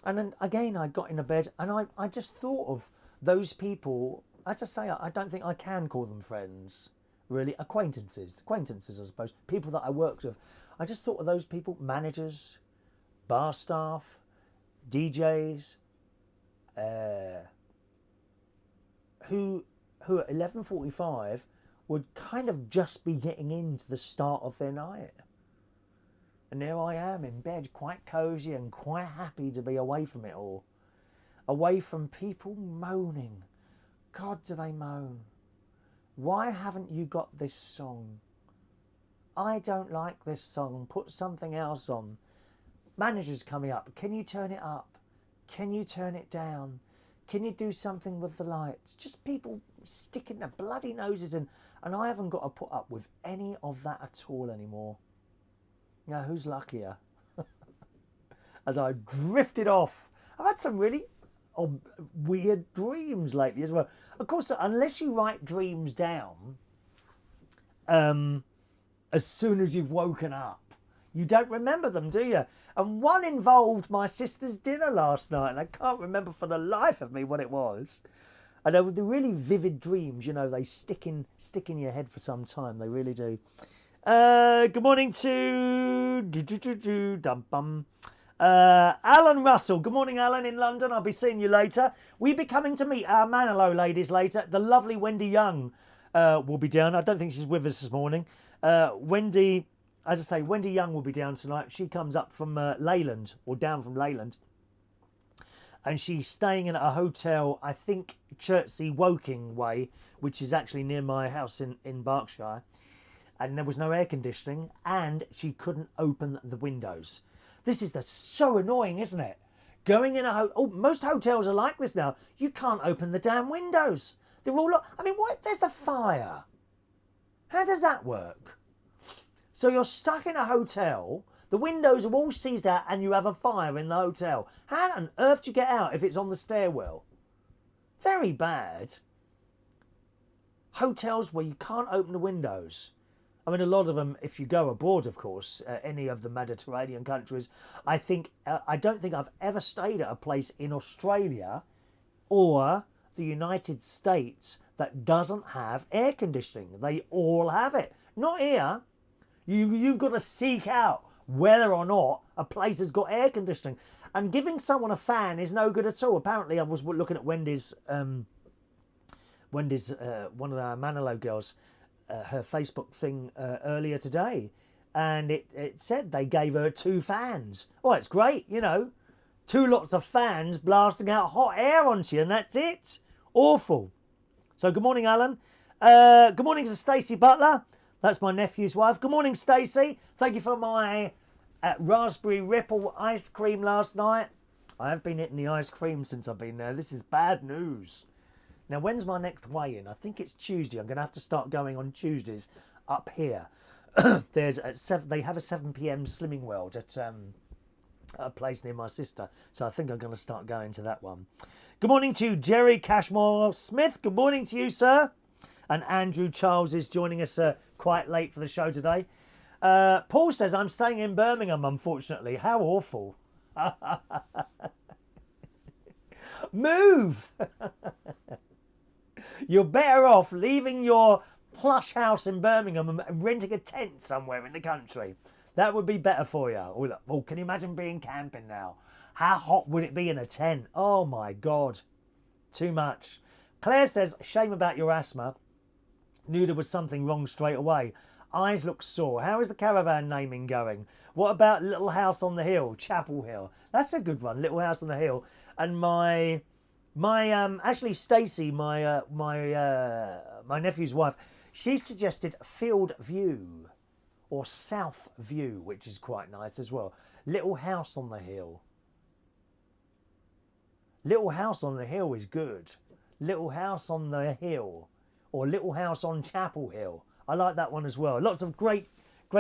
then again, I got into bed and I just thought of those people. As I say, I don't think I can call them friends. Really, acquaintances, I suppose, people that I worked with. I just thought of those people, managers, bar staff, DJs, who at 11:45 would kind of just be getting into the start of their night. And there I am in bed, quite cosy and quite happy to be away from it all. Away from people moaning. God, do they moan? Why haven't you got this song? I don't like this song. Put something else on. Managers coming up. Can you turn it up? Can you turn it down? Can you do something with the lights? Just people sticking their bloody noses in. And I haven't got to put up with any of that at all anymore. Now, who's luckier? As I drifted off. I've had some really weird dreams lately as well. Of course, unless you write dreams down, as soon as you've woken up. You don't remember them, do you? And one involved my sister's dinner last night, and I can't remember for the life of me what it was. And they were the really vivid dreams, you know, they stick in your head for some time. They really do. Good morning to Alan Russell. Good morning, Alan, in London. I'll be seeing you later. We'll be coming to meet our Manilow ladies later. The lovely Wendy Young will be down. I don't think she's with us this morning. Wendy, as I say, Wendy Young will be down tonight. She comes up from Leyland, or down from Leyland. And she's staying in a hotel, I think, Chertsey Woking Way, which is actually near my house in Berkshire. And there was no air conditioning, and she couldn't open the windows. This is so annoying, isn't it? Going in most hotels are like this now. You can't open the damn windows. They're all I mean, what if there's a fire? How does that work? So you're stuck in a hotel, the windows are all seized out, and you have a fire in the hotel. How on earth do you get out if it's on the stairwell? Very bad. Hotels where you can't open the windows. I mean, a lot of them, if you go abroad, of course, any of the Mediterranean countries, I don't think I've ever stayed at a place in Australia or the United States that doesn't have air conditioning. They all have it. Not here. You've got to seek out whether or not a place has got air conditioning. And giving someone a fan is no good at all. Apparently, I was looking at Wendy's, one of our Manilow girls, her Facebook thing earlier today, and it said they gave her 2 fans. Well, it's great, you know, 2 lots of fans blasting out hot air onto you, and that's it. Awful. So good morning, Alan. Good morning to Stacey Butler. That's my nephew's wife. Good morning, Stacey. Thank you for my raspberry ripple ice cream last night. I have been eating the ice cream since I've been there. This is bad news. Now, when's my next weigh-in? I think it's Tuesday. I'm going to have to start going on Tuesdays up here. They have a 7 p.m. Slimming World at a place near my sister. So I think I'm going to start going to that one. Good morning to Jerry Cashmore Smith. Good morning to you, sir. And Andrew Charles is joining us quite late for the show today. Paul says, I'm staying in Birmingham, unfortunately. How awful. Move! You're better off leaving your plush house in Birmingham and renting a tent somewhere in the country. That would be better for you. Oh, can you imagine being camping now? How hot would it be in a tent? Oh my God. Too much. Claire says, shame about your asthma. Knew there was something wrong straight away. Eyes look sore. How is the caravan naming going? What about Little House on the Hill, Chapel Hill? That's a good one, Little House on the Hill. And actually Stacey, my nephew's wife, she suggested Field View or South View, which is quite nice as well. Little House on the Hill. Little House on the Hill is good. Little House on the Hill or Little House on Chapel Hill. I like that one as well. Lots of great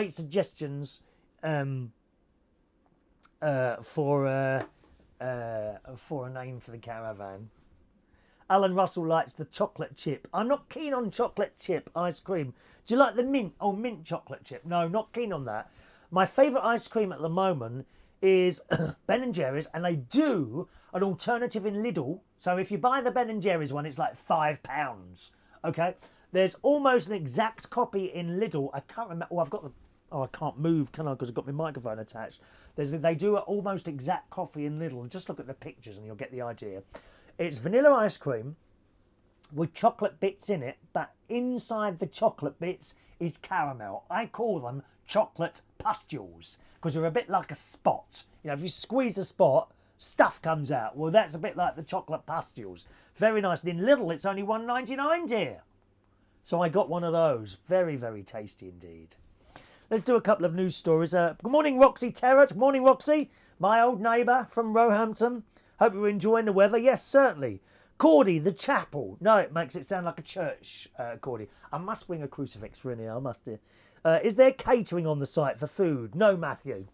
suggestions for a name for the caravan. Alan Russell likes the chocolate chip. I'm not keen on chocolate chip ice cream. Do you like the mint? Oh, mint chocolate chip. No, not keen on that. My favourite ice cream at the moment is Ben & Jerry's, and they do an alternative in Lidl. So if you buy the Ben & Jerry's one, it's like £5. Okay? There's almost an exact copy in Lidl. I can't remember. Oh, I can't move, can I? Because I've got my microphone attached. They do an almost exact copy in Lidl. Just look at the pictures and you'll get the idea. It's vanilla ice cream with chocolate bits in it, but inside the chocolate bits is caramel. I call them chocolate pustules because they're a bit like a spot. You know, if you squeeze a spot, stuff comes out. Well, that's a bit like the chocolate pustules. Very nice. And in Lidl, it's only $1.99, dear. So I got one of those. Very, very tasty indeed. Let's do a couple of news stories. Good morning, Roxy Terrett. Good morning, Roxy. My old neighbour from Roehampton. Hope you're enjoying the weather. Yes, certainly. Cordy, the chapel. No, it makes it sound like a church, Cordy. I must bring a crucifix for in here. I must do. Is there catering on the site for food? No, Matthew.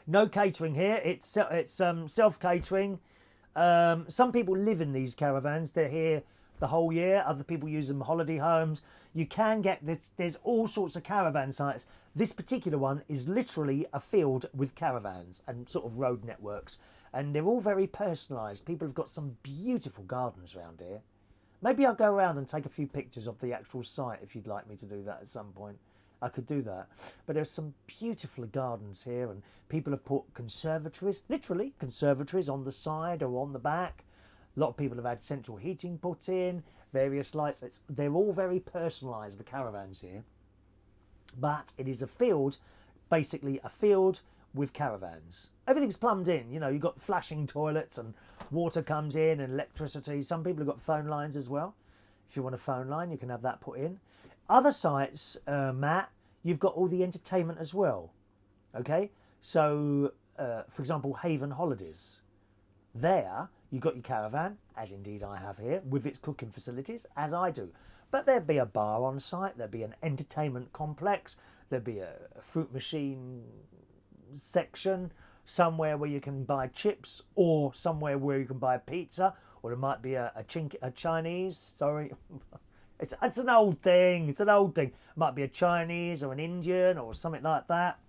No catering here. It's self-catering. Some people live in these caravans. They're here the whole year. Other people use them holiday homes. You can get this. There's all sorts of caravan sites. This particular one is literally a field with caravans and sort of road networks, and they're all very personalised. People have got some beautiful gardens around here. Maybe I'll go around and take a few pictures of the actual site if you'd like me to do that at some point. I could do that. But there's some beautiful gardens here, and people have put conservatories, literally conservatories, on the side or on the back. A lot of people have had central heating put in, various lights. They're all very personalised, the caravans here. But it is a field, basically a field with caravans. Everything's plumbed in, you know, you've got flashing toilets and water comes in and electricity. Some people have got phone lines as well. If you want a phone line, you can have that put in. Other sites, Matt, you've got all the entertainment as well. Okay, so for example, Haven Holidays. There, you've got your caravan, as indeed I have here, with its cooking facilities, as I do. But there'd be a bar on site, there'd be an entertainment complex, there'd be a fruit machine section, somewhere where you can buy chips, or somewhere where you can buy a pizza, or there might be a Chinese, sorry. It's an old thing, it's an old thing. It might be a Chinese or an Indian or something like that.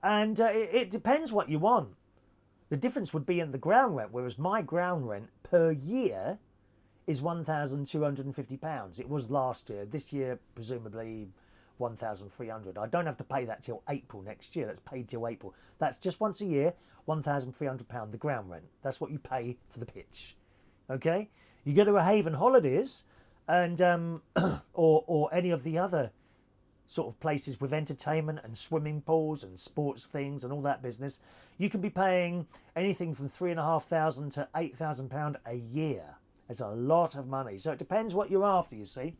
It depends what you want. The difference would be in the ground rent, whereas my ground rent per year is £1,250. It was last year. This year, presumably, 1,300. I don't have to pay that till April next year. That's paid till April. That's just once a year, £1,300, the ground rent. That's what you pay for the pitch. Okay? You go to a Haven Holidays and or any of the other sort of places with entertainment and swimming pools and sports things and all that business, you can be paying anything from £3,500 to £8,000 a year. It's a lot of money. So it depends what you're after, you see.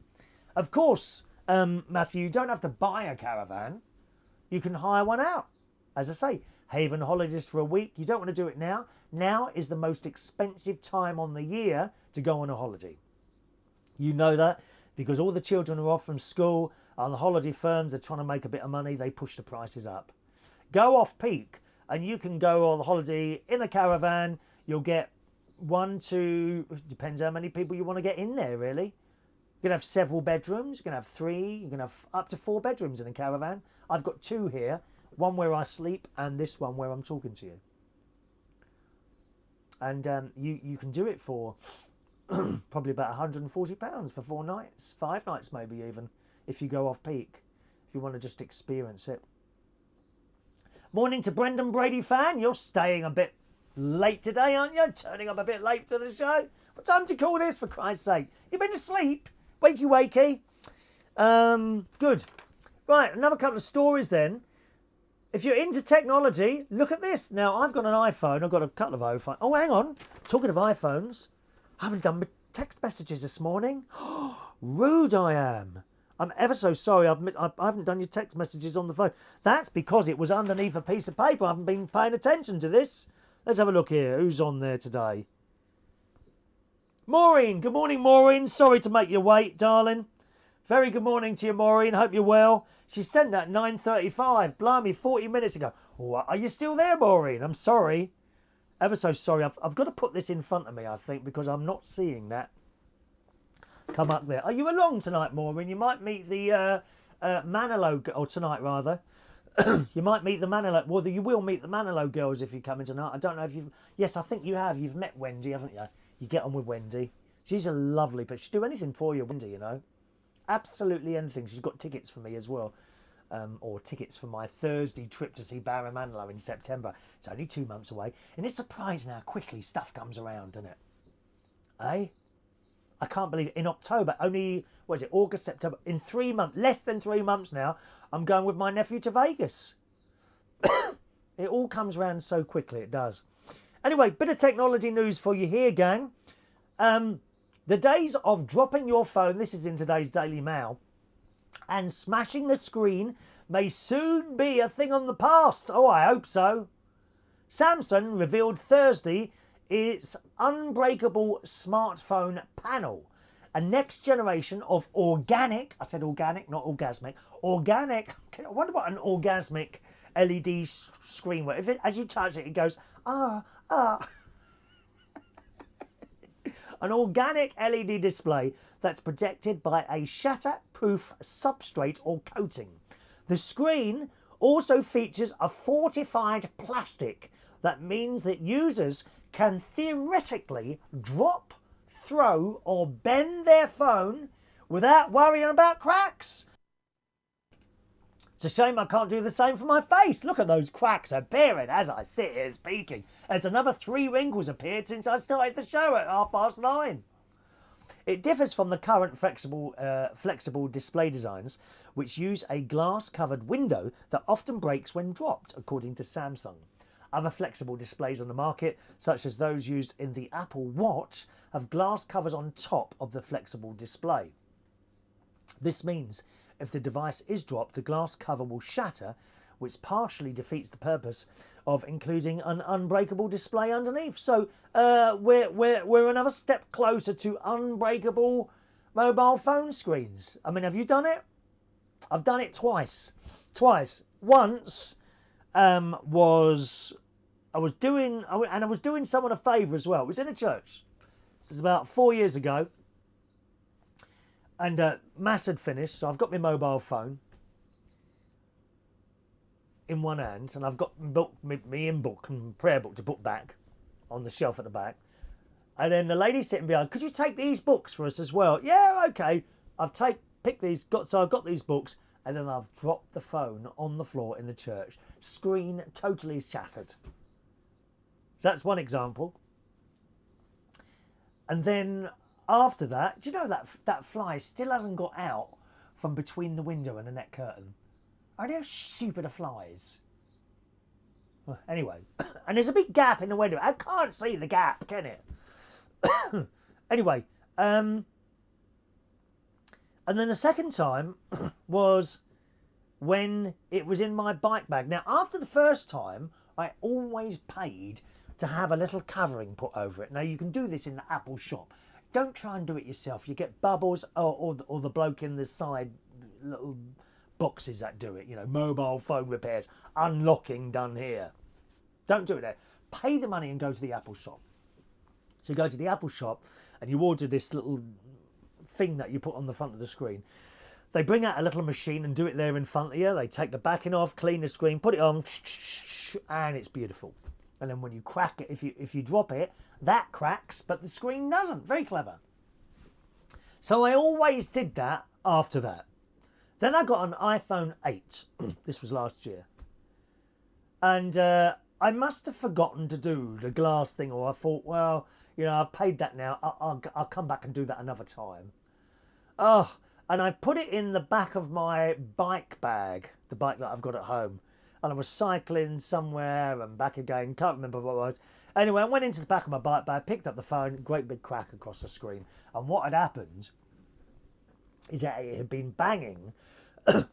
Of course, Matthew, you don't have to buy a caravan. You can hire one out. As I say, Haven Holidays for a week. You don't want to do it now. Now is the most expensive time on the year to go on a holiday. You know that because all the children are off from school and the holiday firms are trying to make a bit of money. They push the prices up. Go off peak and you can go on the holiday in a caravan. You'll get 1, 2, depends how many people you want to get in there, really. You can have several bedrooms. You can have 3. You can have up to 4 bedrooms in a caravan. I've got 2 here. One where I sleep and this one where I'm talking to you. And you can do it for probably about £140 for 4 nights. 5 nights maybe even, if you go off peak. If you want to just experience it. Morning to Brendan Brady fan. You're staying a bit late today, aren't you? Turning up a bit late to the show. What time do you call this, for Christ's sake? You've been asleep. Wakey, wakey. Good. Right, another couple of stories then. If you're into technology, look at this. Now, I've got an iPhone. I've got a couple of iPhones. Oh, hang on. Talking of iPhones, I haven't done my text messages this morning. Rude I am. I'm ever so sorry. I haven't done your text messages on the phone. That's because it was underneath a piece of paper. I haven't been paying attention to this. Let's have a look here. Who's on there today? Maureen. Good morning, Maureen. Sorry to make you wait, darling. Very good morning to you, Maureen. Hope you're well. She sent that 9:35. Blimey, 40 minutes ago. What? Are you still there, Maureen? I'm sorry. Ever so sorry. I've got to put this in front of me, I think, because I'm not seeing that come up there. Are you along tonight, Maureen? You might meet the Manilow, or tonight rather. You might meet the Manilow. Well, you will meet the Manilow girls if you come in tonight. I don't know if you've... Yes, I think you have. You've met Wendy, haven't you? You get on with Wendy. She's a lovely... But she'll do anything for you, Wendy, you know. Absolutely anything. She's got tickets for me as well. Or tickets for my Thursday trip to see Barry Manilow in September. It's only 2 months away. And it's surprising how quickly stuff comes around, doesn't it? Eh? I can't believe it. In October, only, what is it, August, September, in 3 months, less than 3 months now, I'm going with my nephew to Vegas. It all comes around so quickly, it does. Anyway, bit of technology news for you here, gang. The days of dropping your phone, this is in today's Daily Mail, and smashing the screen may soon be a thing on the past. Oh, I hope so. Samsung revealed Thursday its unbreakable smartphone panel, a next generation of organic, I said organic, not orgasmic, organic, I wonder what an orgasmic LED screen works. If it, as you touch it, it goes, ah. An organic LED display that's protected by a shatter-proof substrate or coating. The screen also features a fortified plastic. That means that users can theoretically drop, throw or bend their phone without worrying about cracks. It's a shame I can't do the same for my face. Look at those cracks appearing as I sit here speaking. There's another 3 wrinkles appeared since I started the show at 9:30. It differs from the current flexible display designs, which use a glass-covered window that often breaks when dropped, according to Samsung. Other flexible displays on the market, such as those used in the Apple Watch, have glass covers on top of the flexible display. This means if the device is dropped, the glass cover will shatter, which partially defeats the purpose of including an unbreakable display underneath. So we're another step closer to unbreakable mobile phone screens. I mean, have you done it? I've done it twice. Once I was doing someone a favour as well. It was in a church. This was about 4 years ago. And Mass had finished, so I've got my mobile phone in one hand, and I've got my in book and prayer book to put back on the shelf at the back. And then the lady sitting behind, could you take these books for us as well? Yeah, okay. I've picked these, so I've got these books, and then I've dropped the phone on the floor in the church. Screen totally shattered. So that's one example. And then after that, do you know that fly still hasn't got out from between the window and the net curtain? I know how stupid are flies. Well, anyway, and there's a big gap in the window. I can't see the gap, can it? Anyway, and then the second time was when it was in my bike bag. Now, after the first time, I always paid to have a little covering put over it. Now, you can do this in the Apple shop. Don't try and do it yourself. You get Bubbles or the bloke in the side little boxes that do it. You know, mobile phone repairs, unlocking done here. Don't do it there. Pay the money and go to the Apple shop. So you go to the Apple shop and you order this little thing that you put on the front of the screen. They bring out a little machine and do it there in front of you. They take the backing off, clean the screen, put it on, and it's beautiful. And then when you crack it, if you drop it, that cracks, but the screen doesn't. Very clever. So I always did that after that. Then I got an iPhone 8. This was last year. And I must have forgotten to do the glass thing, or I thought, well, you know, I've paid that now. I'll come back and do that another time. Oh, and I put it in the back of my bike bag, the bike that I've got at home. And I was cycling somewhere and back again. Can't remember what it was. Anyway, I went into the back of my bike bag, picked up the phone, great big crack across the screen. And what had happened is that it had been banging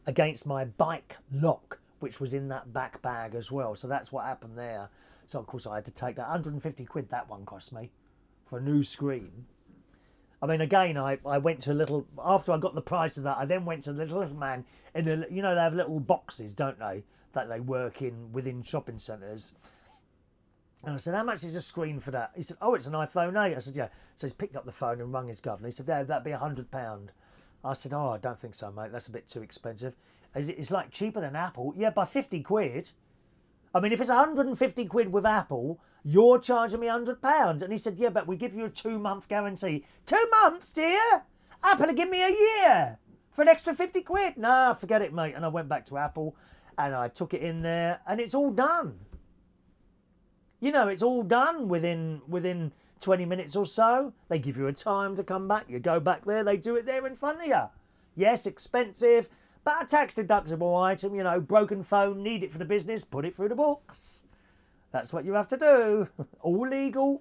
against my bike lock, which was in that back bag as well. So that's what happened there. So, of course, I had to take that. 150 quid that one cost me for a new screen. I mean, again, I went to a little... After I got the price of that, I then went to the little man in a... You know, they have little boxes, don't they, that they work in within shopping centres. And I said, how much is a screen for that? He said, oh, it's an iPhone 8. I said, yeah. So he's picked up the phone and rung his governor. He said, yeah, that'd be £100. I said, oh, I don't think so, mate. That's a bit too expensive. It's like cheaper than Apple. Yeah, by 50 quid. I mean, if it's 150 quid with Apple, you're charging me £100. And he said, yeah, but we give you a 2-month guarantee. 2 months, dear? Apple will give me a year for an extra 50 quid. Nah, forget it, mate. And I went back to Apple and I took it in there and it's all done. You know, it's all done within 20 minutes or so. They give you a time to come back. You go back there, they do it there in front of you. Yes, expensive, but a tax-deductible item, you know, broken phone, need it for the business, put it through the books. That's what you have to do. All legal,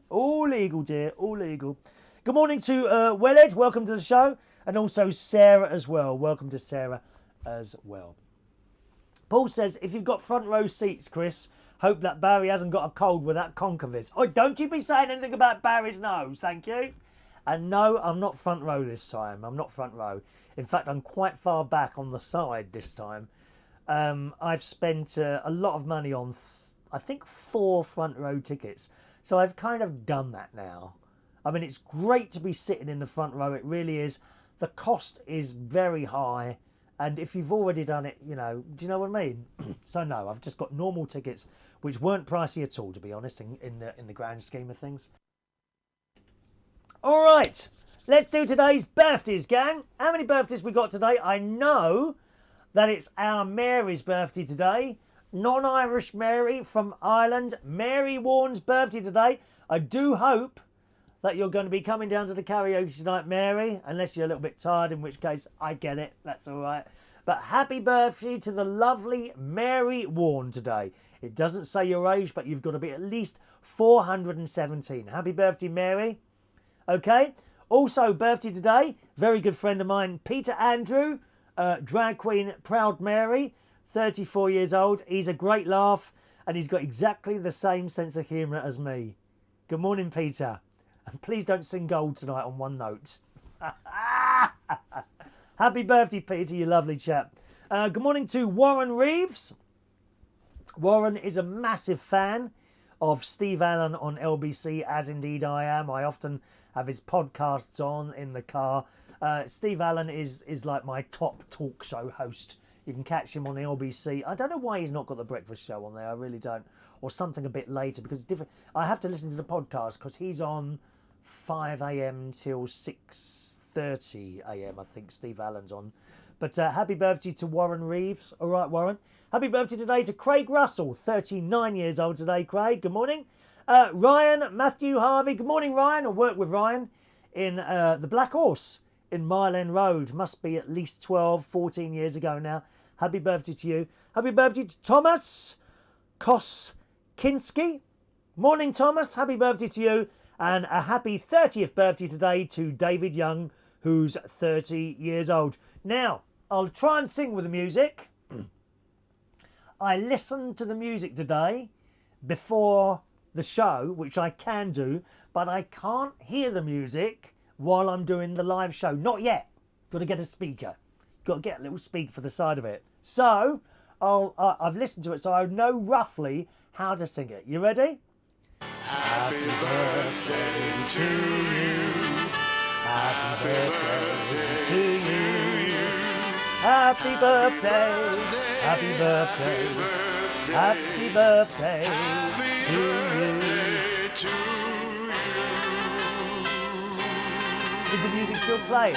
dear, all legal. Good morning to Welled, welcome to the show, and also Sarah as well. Welcome to Sarah as well. Paul says, if you've got front row seats, Chris, hope that Barry hasn't got a cold with that Concovis. Oh, don't you be saying anything about Barry's nose, thank you. And no, I'm not front row this time. I'm not front row. In fact, I'm quite far back on the side this time. I've spent a lot of money on, I think, 4 front row tickets. So I've kind of done that now. I mean, it's great to be sitting in the front row. It really is. the cost is very high. And if you've already done it, you know, do you know what I mean? So no, I've just got normal tickets, which weren't pricey at all, to be honest, in the grand scheme of things. All right, let's do today's birthdays, gang. How many birthdays we got today? I know that it's our Mary's birthday today. Non-Irish Mary from Ireland. Mary Warren's birthday today. I do hope that you're going to be coming down to the karaoke tonight, Mary, unless you're a little bit tired, in which case I get it, that's all right. But happy birthday to the lovely Mary Warren today. It doesn't say your age, but you've got to be at least 417. Happy birthday, Mary. Okay, also birthday today, very good friend of mine, Peter Andrew, drag queen Proud Mary, 34 years old. He's a great laugh, and he's got exactly the same sense of humour as me. Good morning, Peter. And please don't sing gold tonight on one note. Happy birthday, Peter, you lovely chap. Good morning to Warren Reeves. Warren is a massive fan of Steve Allen on LBC, as indeed I am. I often have his podcasts on in the car. Steve Allen is like my top talk show host. You can catch him on the LBC. I don't know why he's not got the breakfast show on there. I really don't. Or something a bit later, because it's different. I have to listen to the podcast because he's on 5 a.m. till 6:30 a.m. I think Steve Allen's on. But happy birthday to Warren Reeves. All right, Warren. Happy birthday today to Craig Russell, 39 years old today, Craig. Good morning. Ryan Matthew Harvey. Good morning, Ryan. I worked with Ryan in the Black Horse in Mile End Road. Must be at least 12, 14 years ago now. Happy birthday to you. Happy birthday to Thomas Koskinsky. Morning, Thomas. Happy birthday to you. And a happy 30th birthday today to David Young, who's 30 years old. Now, I'll try and sing with the music. I listened to the music today before the show, which I can do, but I can't hear the music while I'm doing the live show. Not yet. Got to get a speaker. Got to get a little speaker for the side of it. So, I've listened to it, so I know roughly how to sing it. You ready? Happy birthday to you. Happy birthday to you. Happy birthday. Happy birthday. Happy birthday to you. Is the music still playing?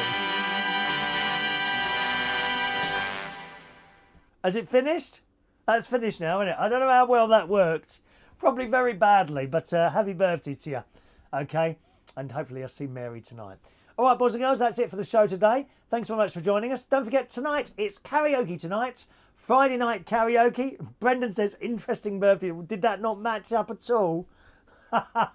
Has it finished? That's finished now, isn't it? I don't know how well that worked. Probably very badly, but happy birthday to you. Okay, and hopefully I'll see Mary tonight. All right, boys and girls, that's it for the show today. Thanks very much for joining us. Don't forget, tonight, it's karaoke tonight. Friday night karaoke. Brendan says, interesting birthday. Did that not match up at all? I've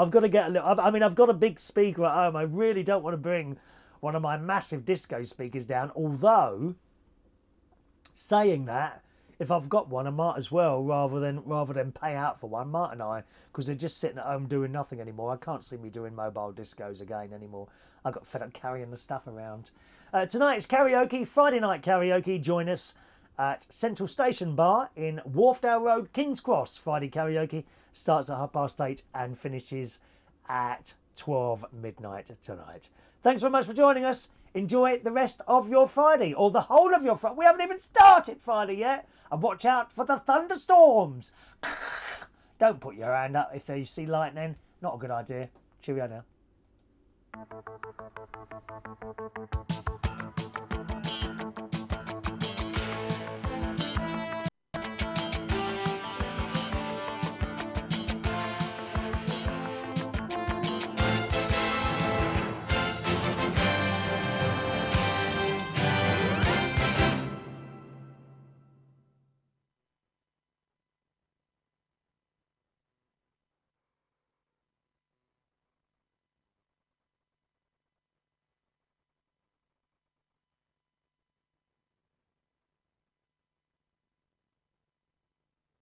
got to get a little... I've got a big speaker at home. I really don't want to bring one of my massive disco speakers down, although, saying that, if I've got one, I might as well, rather than pay out for one, mightn't I? Because they're just sitting at home doing nothing anymore. I can't see me doing mobile discos again anymore. I got fed up carrying the stuff around. Tonight it's karaoke, Friday night karaoke. Join us at Central Station Bar in Wharfdale Road, King's Cross. Friday karaoke starts at 8:30 and finishes at 12 midnight tonight. Thanks very much for joining us. Enjoy the rest of your Friday, or the whole of your Friday. We haven't even started Friday yet. And watch out for the thunderstorms. Don't put your hand up if you see lightning. Not a good idea. Cheerio now.